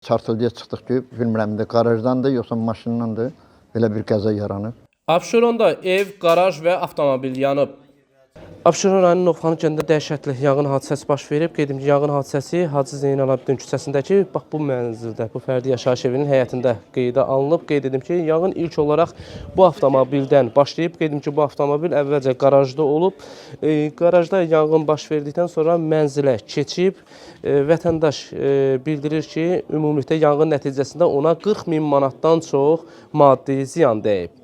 Çartıldıya çıxdıq ki, bilmirəm də qarajdandır, yoxsa maşındandır. Belə bir qəza yaranıb. Abşeronda ev, qaraj və avtomobil yanıb. Abşeron rayonunun Novxanı kəndində dəhşətli yanğın hadisəsi baş verib. Qeyd edim ki, yanğın hadisəsi Hacı Zeynalabdin küçəsindəki bax bu mənzildə, bu fərdi yaşayış evinin həyətində qeydə alınıb. Qeyd edim ki, yanğın ilk olaraq bu avtomobildən başlayıb. Qeyd edim ki, bu avtomobil əvvəlcə qarajda olub. Qarajda yanğın baş verdikdən sonra mənzilə keçib. Vətəndaş bildirir ki, ümumilikdə yanğın nəticəsində ona 40 min manatdan çox maddi ziyan dəyib.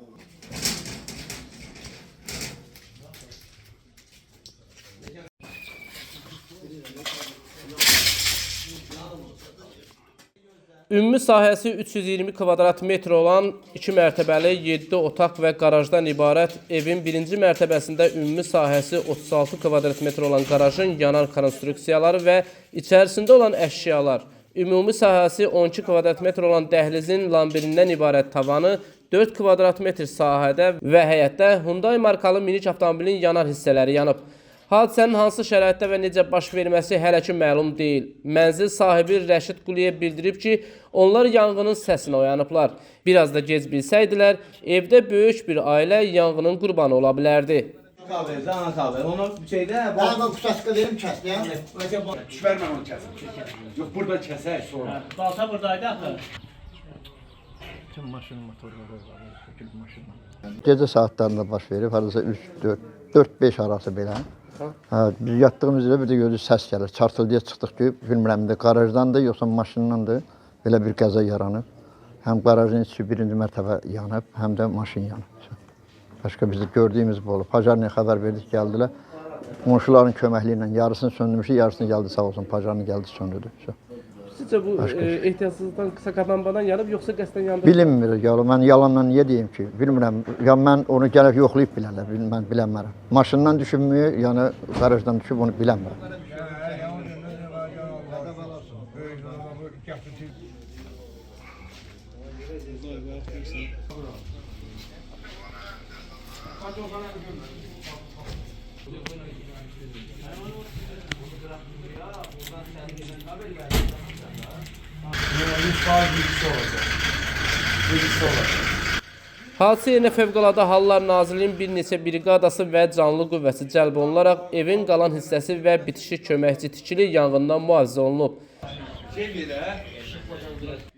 Ümumi sahəsi 320 kvadrat metr olan 2 mərtəbəli 7 otaq və qarajdan ibarət evin birinci mərtəbəsində ümumi sahəsi 36 kvadrat metr olan qarajın yanan konstruksiyaları və içərisində olan əşyalar, ümumi sahəsi 12 kvadrat metr olan dəhlizin lambirindən ibarət tavanı, 4 kvadrat metr sahədə və həyətdə Hyundai markalı minik avtomobilin yanan hissələri yanıb. Hadisənin hansı şəraitdə və necə baş verməsi hələ ki məlum deyil. Mənzil sahibi Rəşid Quliyev bildirib ki, onlar yanğının səsinə oyanıblar. Biraz da gec bilsəydilər, evdə böyük bir ailə yanğının qurbanı ola bilərdi. Ana kahve. Onu şeyde... Ben kusaçka verim kəsdi ya. Düşvermem onu kesin. Yok burada keser sonra. Balta buradaydı axı. Bütün maşın motorları var, sökülüb maşınlar. Gecə saatlarında baş verib, hardasa 4-5 arası belə. Biz yatdığımız yerdə bir də gördük səs gəlir. Çartıldıya çıxdıq ki, bilmirəm də qarajdandır, yoxsa maşındandır. Belə bir qəza yaranıb. Həm qarajın içi birinci mərtəbə yanıb, həm də maşın yanıb. Başqa biz də gördüyümüz bu olub. Pajarniyə xəbər verdik, gəldilər. Qonşuların köməkliyi ilə yarısını söndürmüşük, yarısını gəldi sağ olsun. Pajarni gəldi, söndürdü. Sizcə bu ehtiyatsızlıqdan, qısa qapanmadan yanıb, yoxsa qəsdən yandırıb? Bilinmir, mən yalanla niyə deyim ki, bilmirəm. Ya mən onu gəlib yoxlayıb bilərlər, mən bilənmərəm. Maşından düşübmü, yəni qarajdan düşüb onu bilənmərəm. Hadisə yerinə Fövqəladə Hallar Nazirliyinin bir neçə briqadası və canlı qüvvəsi cəlb olunaraq evin qalan hissəsi və bitişik köməkçi tikili yanğından mühafizə olunub.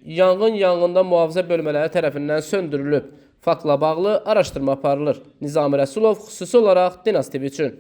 Yanğın yanğından mühafizə bölmələri tərəfindən söndürülüb. Faktla bağlı araşdırma aparılır. Nizami Rəsulov xüsusi olaraq Dinas TV üçün.